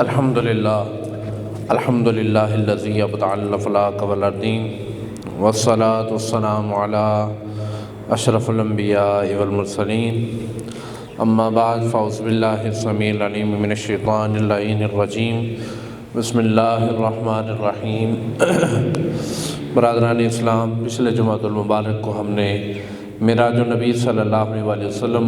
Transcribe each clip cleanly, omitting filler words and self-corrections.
الحمدللہ الذی ابدع الافلاک والارضین والصلاة والسلام علی اشرف الانبیاء والمرسلین اما بعد فاعوذ باللہ السمیع العلیم من الشیطان اللعین الرجیم بسم اللہ الرحمن الرحیم۔ برادران اسلام، پچھلے جمعۃ المبارک کو ہم نے معراج النبی صلی اللہ علیہ وسلم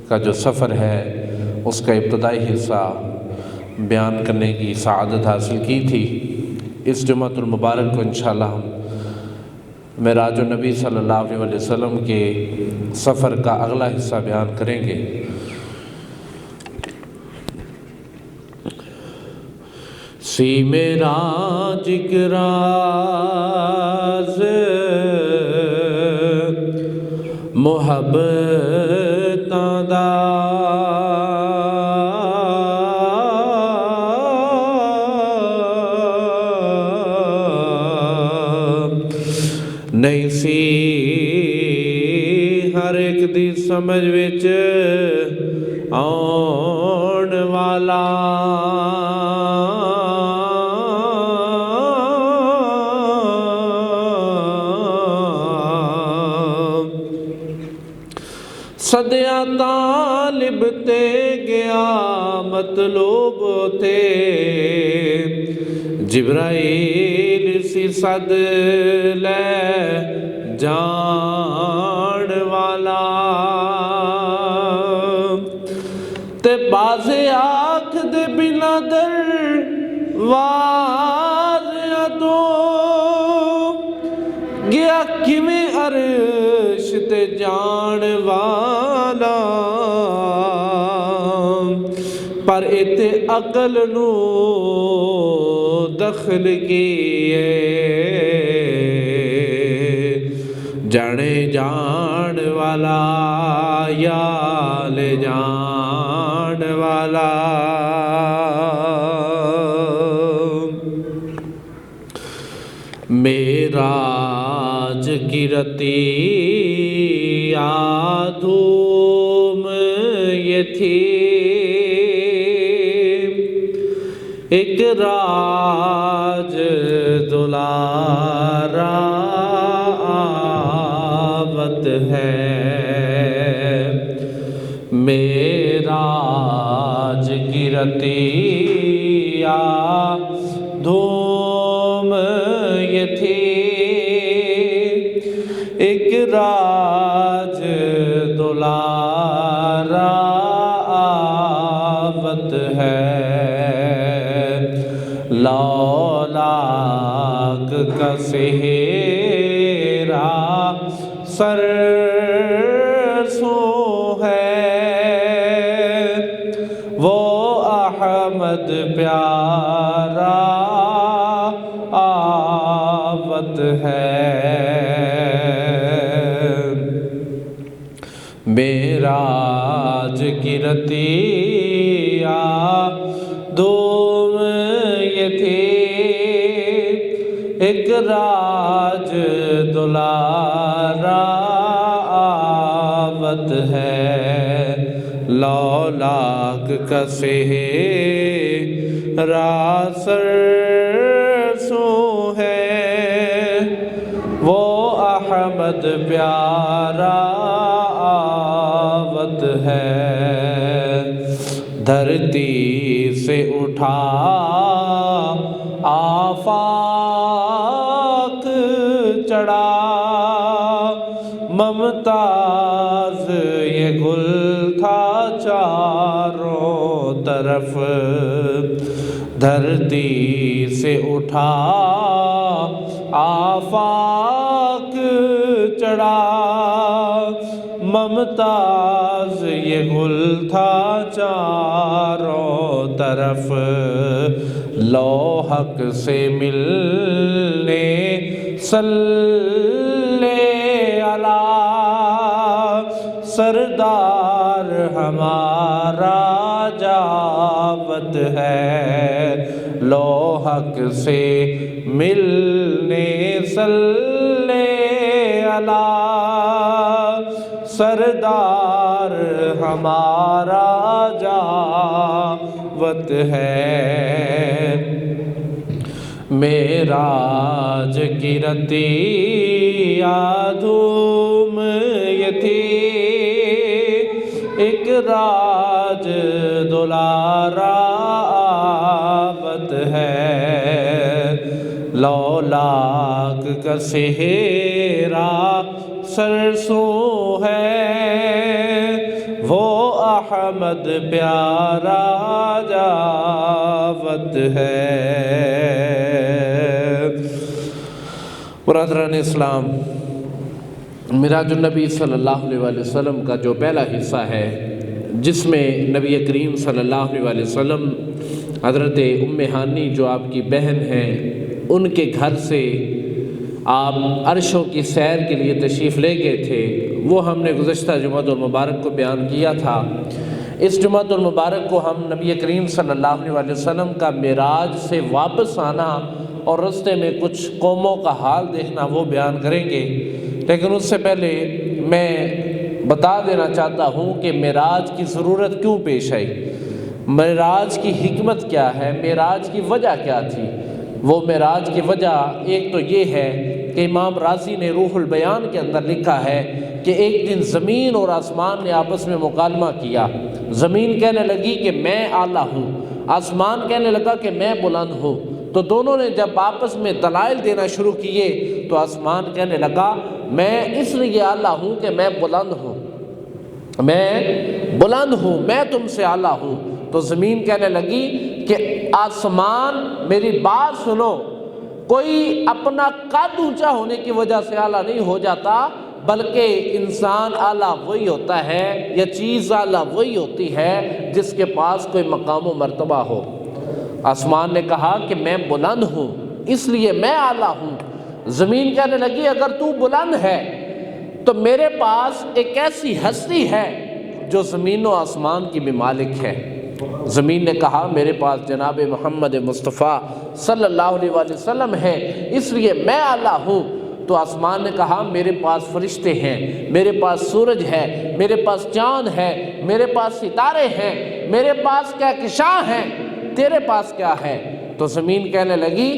کا جو سفر ہے اس کا ابتدائی حصہ بیان کرنے کی سعادت حاصل کی تھی۔ اس جمعۃ المبارک کو انشاءاللہ ہم معراج النبی صلی اللہ علیہ وسلم کے سفر کا اگلا حصہ بیان کریں گے۔ سی معراج کے راز محبتاں دا نہیں سی ہر ایک دی سمجھ وچ آن والا، صدیاں طالب تے گیا مطلوب تے، جبرائیل سی صد لے جان والا، تے بازے آنکھ دے بنا دروازیاں تو گیا کیویں عرش تے جان والا، پر ایتے عقل نو دخل کیے جانے جان والا یا لے جان والا۔ معراج کی رتی آدھوم یہ تھی، ایک راج دلارا آبت ہے، معراج کی رتی آدھوم یہ تھی، ایک راج دلارا آبت ہے، لولاک کا سہرا سرسوں ہے، وہ احمد پیارا آفت ہے۔ معراج کی رتی آدھوم یہ تھی، ایک راج دلارا آبت ہے، لولاک کا سہرا سرسوں ہے، وہ احمد پیارا آبت ہے، دھرتی سے اٹھا آفاق چڑھا، ممتاز یہ گل تھا چاروں طرف، دھرتی سے اٹھا آفاق چڑھا، ممتاز یہ گل تھا چاروں طرف، لوحق سے ملنے صلی علی سردار ہمارا جاوت ہے، لوحق سے ملنے صلی علی سردار ہمارا جا معوت ہے، معراج کی رتیا دھوم یہ تھی، ایک راج دلارا آبت ہے، لولاک کا سہرا سرسوں ہے، وہ احمد پیارا جاوت ہے۔ برادران اسلام، معراج النبی صلی اللہ علیہ وسلم کا جو پہلا حصہ ہے، جس میں نبی کریم صلی اللہ علیہ وسلم حضرت ام ہانی جو آپ کی بہن ہیں ان کے گھر سے آپ عرشوں کی سیر کے لیے تشریف لے گئے تھے، وہ ہم نے گزشتہ جمعۃ المبارک کو بیان کیا تھا۔ اس جمعۃ المبارک کو ہم نبی کریم صلی اللہ علیہ وسلم کا معراج سے واپس آنا اور رستے میں کچھ قوموں کا حال دیکھنا وہ بیان کریں گے، لیکن اس سے پہلے میں بتا دینا چاہتا ہوں کہ معراج کی ضرورت کیوں پیش آئی، معراج کی حکمت کیا ہے، معراج کی وجہ کیا تھی۔ وہ معراج کی وجہ ایک تو یہ ہے کہ امام رازی نے روح البیان کے اندر لکھا ہے کہ ایک دن زمین اور آسمان نے آپس میں مکالمہ کیا، زمین کہنے لگی کہ میں اعلیٰ ہوں، آسمان کہنے لگا کہ میں بلند ہوں، تو دونوں نے جب آپس میں دلائل دینا شروع کیے تو آسمان کہنے لگا میں اس لیے اعلیٰ ہوں کہ میں بلند ہوں، میں بلند ہوں، میں تم سے اعلیٰ ہوں۔ تو زمین کہنے لگی کہ آسمان میری بات سنو، کوئی اپنا قد اونچا ہونے کی وجہ سے اعلیٰ نہیں ہو جاتا، بلکہ انسان اعلیٰ وہی ہوتا ہے یا چیز اعلیٰ وہی ہوتی ہے جس کے پاس کوئی مقام و مرتبہ ہو۔ آسمان نے کہا کہ میں بلند ہوں اس لیے میں اعلیٰ ہوں۔ زمین کہنے لگی اگر تو بلند ہے تو میرے پاس ایک ایسی ہستی ہے جو زمین و آسمان کی بھی مالک ہے۔ زمین نے کہا میرے پاس جناب محمد مصطفیٰ صلی اللہ علیہ وسلم ہے اس لیے میں اعلیٰ ہوں۔ تو آسمان نے کہا میرے پاس فرشتے ہیں، میرے پاس سورج ہے، میرے پاس چاند ہے، میرے پاس ستارے ہیں، میرے پاس کہکشاں ہیں، تیرے پاس کیا ہے؟ تو زمین کہنے لگی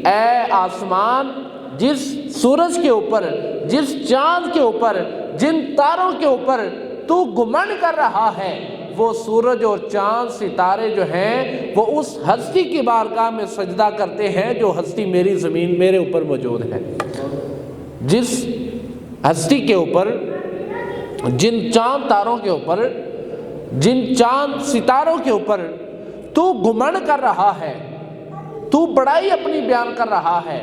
اے آسمان، جس سورج کے اوپر، جس چاند کے اوپر، جن تاروں کے اوپر تو گمنڈ کر رہا ہے، وہ سورج اور چاند ستارے جو ہیں وہ اس ہستی کی بارگاہ میں سجدہ کرتے ہیں جو ہستی میری زمین میرے اوپر موجود ہے۔ جس ہستی کے اوپر، جن چاند تاروں کے اوپر، جن چاند ستاروں کے اوپر تو گمنڈ کر رہا ہے، تو بڑائی اپنی بیان کر رہا ہے،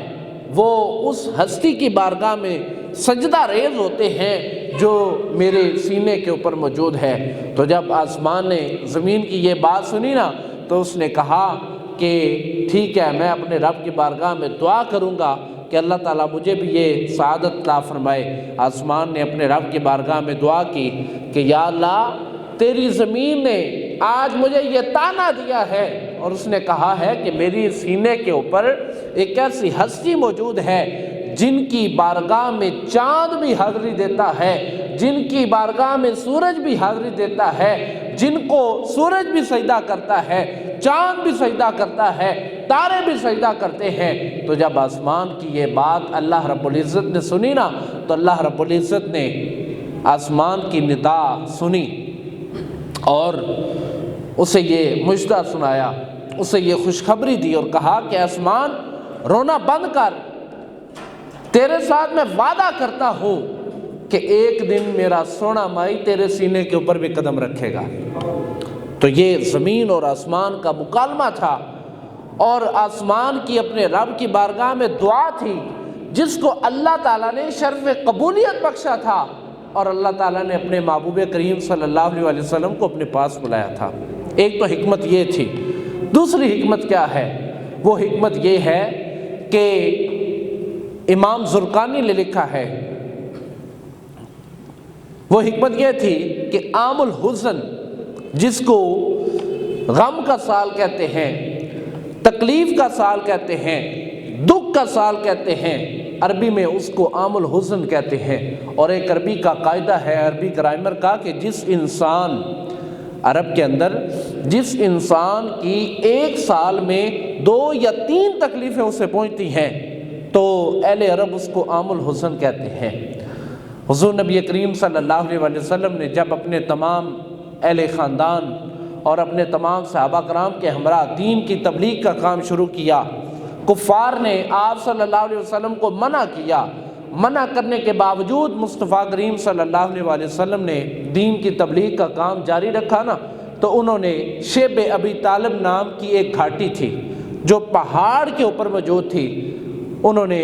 وہ اس ہستی کی بارگاہ میں سجدہ ریز ہوتے ہیں جو میرے سینے کے اوپر موجود ہے۔ تو جب آسمان نے زمین کی یہ بات سنی نا تو اس نے کہا کہ ٹھیک ہے، میں اپنے رب کی بارگاہ میں دعا کروں گا کہ اللہ تعالیٰ مجھے بھی یہ سعادت عطا فرمائے۔ آسمان نے اپنے رب کی بارگاہ میں دعا کی کہ یا اللہ، تیری زمین نے آج مجھے یہ تانا دیا ہے اور اس نے کہا ہے کہ میری سینے کے اوپر ایک ایسی ہستی موجود ہے جن کی بارگاہ میں چاند بھی حاضری دیتا ہے، جن کی بارگاہ میں سورج بھی حاضری دیتا ہے، جن کو سورج بھی سجدہ کرتا ہے، چاند بھی سجدہ کرتا ہے، تارے بھی سجدہ کرتے ہیں۔ تو جب آسمان کی یہ بات اللہ رب العزت نے سنی نا تو اللہ رب العزت نے آسمان کی ندا سنی اور اسے یہ مژدہ سنایا، اسے یہ خوشخبری دی اور کہا کہ آسمان رونا بند کر، تیرے ساتھ میں وعدہ کرتا ہوں کہ ایک دن میرا سونا مائی تیرے سینے کے اوپر بھی قدم رکھے گا۔ تو یہ زمین اور آسمان کا مکالمہ تھا اور آسمان کی اپنے رب کی بارگاہ میں دعا تھی جس کو اللہ تعالیٰ نے شرف قبولیت بخشا تھا اور اللہ تعالیٰ نے اپنے محبوب کریم صلی اللہ علیہ وسلم کو اپنے پاس بلایا تھا۔ ایک تو حکمت یہ تھی۔ دوسری حکمت کیا ہے؟ وہ حکمت یہ ہے کہ امام زرقانی نے لکھا ہے، وہ حکمت یہ تھی کہ عام الحزن، جس کو غم کا سال کہتے ہیں، تکلیف کا سال کہتے ہیں، دکھ کا سال کہتے ہیں، عربی میں اس کو عام الحزن کہتے ہیں۔ اور ایک عربی کا قاعدہ ہے، عربی گرامر کا، کہ جس انسان عرب کے اندر جس انسان کی ایک سال میں 2 یا 3 تکلیفیں اسے پہنچتی ہیں تو اہل عرب اس کو عام الحزن کہتے ہیں۔ حضور نبی کریم صلی اللہ علیہ وسلم نے جب اپنے تمام اہل خاندان اور اپنے تمام صحابہ کرام کے ہمراہ دین کی تبلیغ کا کام شروع کیا، کفار نے آپ صلی اللہ علیہ وسلم کو منع کیا، منع کرنے کے باوجود مصطفیٰ کریم صلی اللہ علیہ وسلم نے دین کی تبلیغ کا کام جاری رکھا نا، تو انہوں نے شیب ابی طالب نام کی ایک گھاٹی تھی جو پہاڑ کے اوپر موجود تھی، انہوں نے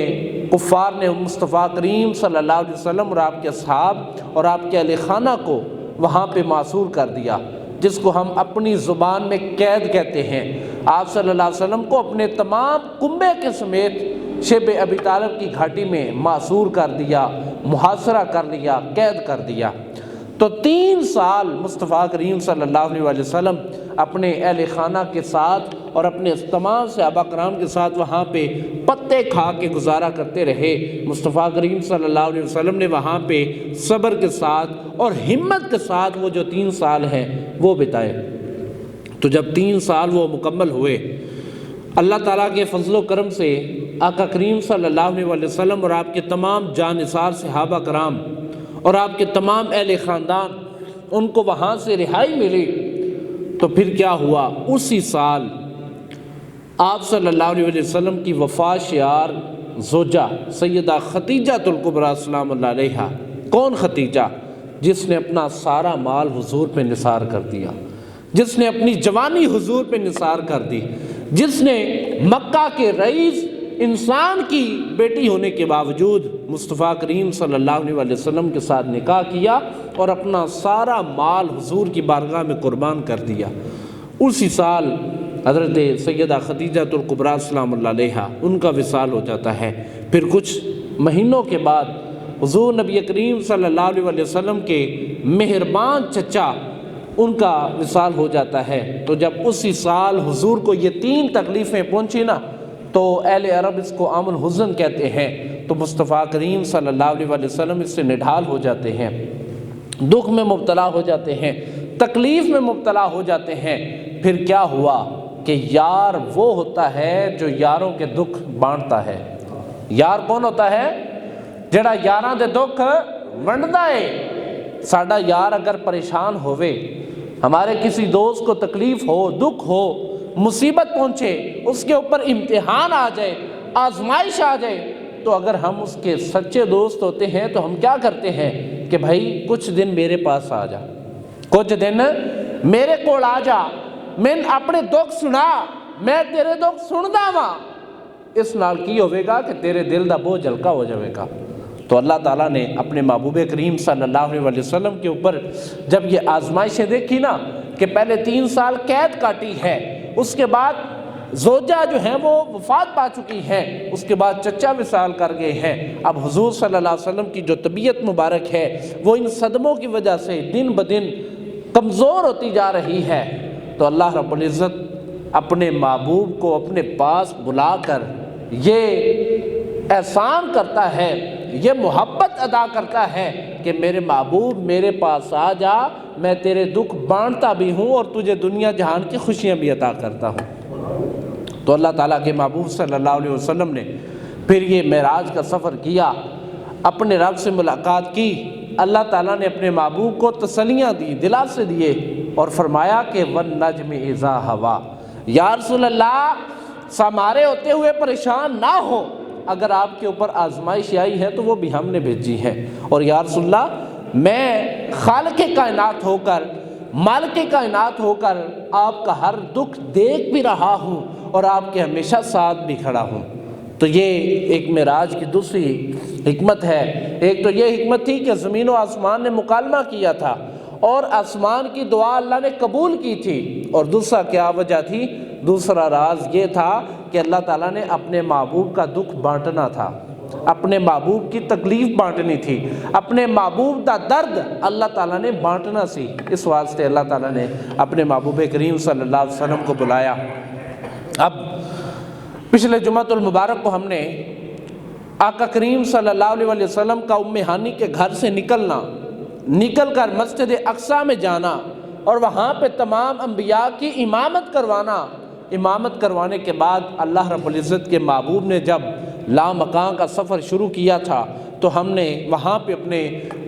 کفار نے مصطفیٰ کریم صلی اللہ علیہ وسلم اور آپ کے اصحاب اور آپ کے اہل خانہ کو وہاں پہ معصور کر دیا، جس کو ہم اپنی زبان میں قید کہتے ہیں۔ آپ صلی اللہ علیہ وسلم کو اپنے تمام کنبے کے سمیت شیب ابی طالب کی گھاٹی میں معصور کر دیا، محاصرہ کر لیا، قید کر دیا۔ تو 3 سال مصطفیٰ کریم صلی اللہ علیہ وسلم اپنے اہل خانہ کے ساتھ اور اپنے تمام صحابہ کرام کے ساتھ وہاں پہ پتے کھا کے گزارا کرتے رہے۔ مصطفیٰ کریم صلی اللہ علیہ وسلم نے وہاں پہ صبر کے ساتھ اور ہمت کے ساتھ وہ جو 3 سال ہیں وہ بتائے۔ تو جب 3 سال وہ مکمل ہوئے، اللہ تعالیٰ کے فضل و کرم سے آقا کریم صلی اللہ علیہ وسلم اور آپ کے تمام جانثار صحابہ کرام اور آپ کے تمام اہل خاندان ان کو وہاں سے رہائی ملی، تو پھر کیا ہوا؟ اسی سال آپ صلی اللہ علیہ وسلم کی وفات شیار زوجہ سیدہ خدیجہ الکبریٰ سلام اللہ علیہا۔ کون خدیجہ؟ جس نے اپنا سارا مال حضور پہ نثار کر دیا، جس نے اپنی جوانی حضور پہ نثار کر دی، جس نے مکہ کے رئیس انسان کی بیٹی ہونے کے باوجود مصطفیٰ کریم صلی اللہ علیہ وسلم کے ساتھ نکاح کیا اور اپنا سارا مال حضور کی بارگاہ میں قربان کر دیا۔ اسی سال حضرت سیدہ خدیجہ الکبریٰ سلام اللہ علیہا ان کا وصال ہو جاتا ہے۔ پھر کچھ مہینوں کے بعد حضور نبی کریم صلی اللہ علیہ وسلم کے مہربان چچا ان کا وصال ہو جاتا ہے۔ تو جب اسی سال حضور کو یہ 3 تکلیفیں پہنچی نا، تو اہل عرب اس کو عام الحزن کہتے ہیں۔ تو مصطفیٰ کریم صلی اللہ علیہ وسلم اس سے نڈھال ہو جاتے ہیں، دکھ میں مبتلا ہو جاتے ہیں، تکلیف میں مبتلا ہو جاتے ہیں۔ پھر کیا ہوا کہ یار وہ ہوتا ہے جو یاروں کے دکھ بانٹتا ہے۔ یار کون ہوتا ہے؟ جڑا یاراں دے دکھ ونڈدا ہے۔ ساڈا یار اگر پریشان ہوئے، ہمارے کسی دوست کو تکلیف ہو، دکھ ہو، مصیبت پہنچے، اس کے اوپر امتحان آ جائے، آزمائش آ جائے، تو اگر ہم اس کے سچے دوست ہوتے ہیں تو ہم کیا کرتے ہیں کہ بھائی کچھ دن میرے پاس آ جا، کچھ دن میرے کول آ جا، میں اپنے دکھ سنا، میں تیرے دکھ سندا وا، اس نال کی ہوئے گا کہ تیرے دل دا بوجھ ہلکا ہو جائے گا۔ تو اللہ تعالیٰ نے اپنے محبوب کریم صلی اللہ علیہ وسلم کے اوپر جب یہ آزمائشیں دیکھی نا کہ پہلے 3 سال قید کاٹی ہے، اس کے بعد زوجہ جو ہیں وہ وفات پا چکی ہیں، اس کے بعد چچا وصال کر گئے ہیں، اب حضور صلی اللہ علیہ وسلم کی جو طبیعت مبارک ہے وہ ان صدموں کی وجہ سے دن بدن کمزور ہوتی جا رہی ہے، تو اللہ رب العزت اپنے محبوب کو اپنے پاس بلا کر یہ احسان کرتا ہے، یہ محبت ادا کرتا ہے کہ میرے محبوب میرے پاس آ جا، میں تیرے دکھ بانٹتا بھی ہوں اور تجھے دنیا جہان کی خوشیاں بھی عطا کرتا ہوں۔ تو اللہ تعالیٰ کے محبوب صلی اللہ علیہ وسلم نے پھر یہ معراج کا سفر کیا، اپنے رب سے ملاقات کی، اللہ تعالیٰ نے اپنے محبوب کو تسلیاں دی، دلاسے دیے اور فرمایا کہ وَالنَّجْمِ إِذَا هَوَىٰ، یا رسول اللہ ہمارے ہوتے ہوئے پریشان نہ ہو، اگر آپ کے اوپر آزمائش آئی ہے تو وہ بھی ہم نے بھیجی ہے، اور یا رسول اللہ میں خالق کائنات ہو کر، مالک کائنات ہو کر آپ کا ہر دکھ دیکھ بھی رہا ہوں اور آپ کے ہمیشہ ساتھ بھی کھڑا ہوں۔ تو یہ ایک معراج کی دوسری حکمت ہے۔ ایک تو یہ حکمت تھی کہ زمین و آسمان نے مکالمہ کیا تھا اور آسمان کی دعا اللہ نے قبول کی تھی، اور دوسرا کیا وجہ تھی؟ دوسرا راز یہ تھا کہ اللہ تعالیٰ نے اپنے محبوب کا دکھ بانٹنا تھا، اپنے محبوب کی تکلیف بانٹنی تھی، اپنے محبوب کا درد اللہ تعالیٰ نے بانٹنا سی، اس واسطے اللہ تعالیٰ نے اپنے محبوب کریم صلی اللہ علیہ وسلم کو بلایا۔ اب پچھلے جمعۃ المبارک کو ہم نے آقا کریم صلی اللہ علیہ وسلم کا ام ہانی کے گھر سے نکل کر مسجد اقصیٰ میں جانا، اور وہاں پہ تمام انبیاء کی امامت کروانے کے بعد اللہ رب العزت کے محبوب نے جب لامکان کا سفر شروع کیا تھا تو ہم نے وہاں پہ اپنے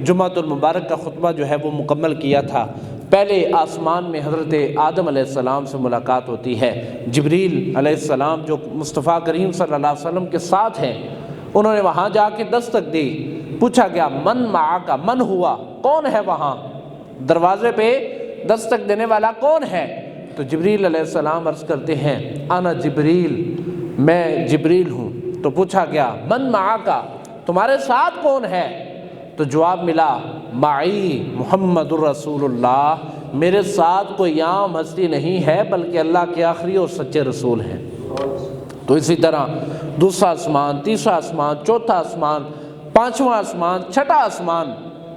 جمعۃ المبارک کا خطبہ جو ہے وہ مکمل کیا تھا۔ پہلے آسمان میں حضرت آدم علیہ السلام سے ملاقات ہوتی ہے، جبریل علیہ السلام جو مصطفیٰ کریم صلی اللہ علیہ وسلم کے ساتھ ہیں، انہوں نے وہاں جا کے دستک دی، پوچھا گیا من معاک، من ہوا، کون ہے وہاں دروازے پہ دستک دینے والا کون ہے؟ تو جبریل علیہ السلام عرض کرتے ہیں انا جبریل، میں جبریل ہوں۔ تو پوچھا گیا من معاک، تمہارے ساتھ کون ہے؟ تو جواب ملا معی محمد الرسول اللہ، میرے ساتھ کوئی عام ہستی نہیں ہے بلکہ اللہ کے آخری اور سچے رسول ہیں۔ تو اسی طرح دوسرا آسمان، تیسرا آسمان، چوتھا آسمان، پانچواں آسمان، چھٹا آسمان،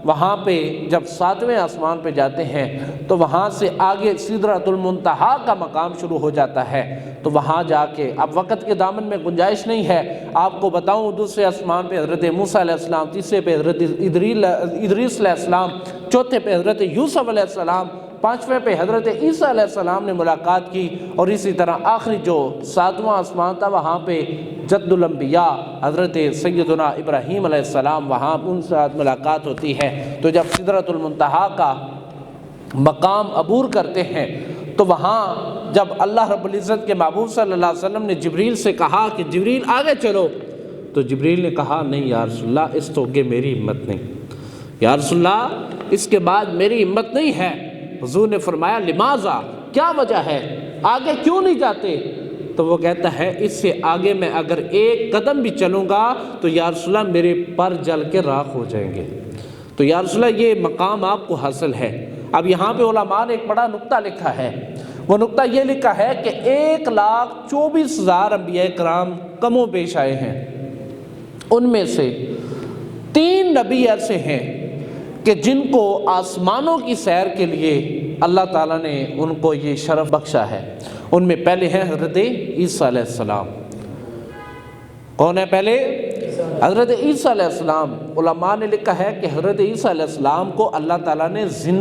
وہاں پہ جب ساتویں آسمان پہ جاتے ہیں تو وہاں سے آگے سدرۃ المنتہا کا مقام شروع ہو جاتا ہے۔ تو وہاں جا کے اب وقت کے دامن میں گنجائش نہیں ہے، آپ کو بتاؤں دوسرے آسمان پہ حضرت موسیٰ علیہ السلام، تیسرے پہ حضرت ادریس علیہ السلام، چوتھے پہ حضرت یوسف علیہ السلام، پانچویں پہ حضرت عیسیٰ علیہ السلام نے ملاقات کی، اور اسی طرح آخری جو ساتواں آسمان تھا وہاں پہ جد الانبیاء حضرت سیدنا ابراہیم علیہ السلام، وہاں ان سے ملاقات ہوتی ہے۔ تو جب سدرۃ المنتہا کا مقام عبور کرتے ہیں تو وہاں جب اللہ رب العزت کے محبوب صلی اللہ علیہ وسلم نے جبریل سے کہا کہ جبریل آگے چلو، تو جبریل نے کہا نہیں یا رسول اللہ، اس تو آگے میری ہمت نہیں، یا رسول اللہ اس کے بعد میری ہمت نہیں ہے۔ حضور نے فرمایا لماذا، کیا وجہ ہے، آگے کیوں نہیں جاتے؟ تو وہ کہتا ہے اس سے آگے میں اگر ایک قدم بھی چلوں گا تو یا رسول اللہ میرے پر جل کے راکھ ہو جائیں گے۔ تو یا رسول اللہ یہ مقام آپ کو حاصل ہے۔ اب یہاں پہ علماء نے ایک بڑا نقطہ لکھا ہے، وہ نقطہ یہ لکھا ہے کہ 1,24,000 انبیاء کرام کم و بیش آئے ہیں، ان میں سے 3 نبی ایسے ہیں کہ جن کو آسمانوں کی سیر کے لیے اللہ تعالیٰ نے ان کو یہ شرف بخشا ہے۔ ان میں پہلے ہیں حضرت عیسیٰ علیہ السلام۔ کون ہے پہلے؟ حضرت عیسیٰ علیہ السلام۔ علماء نے لکھا ہے کہ حضرت عیسیٰ علیہ السلام کو اللہ تعالیٰ نے زندہ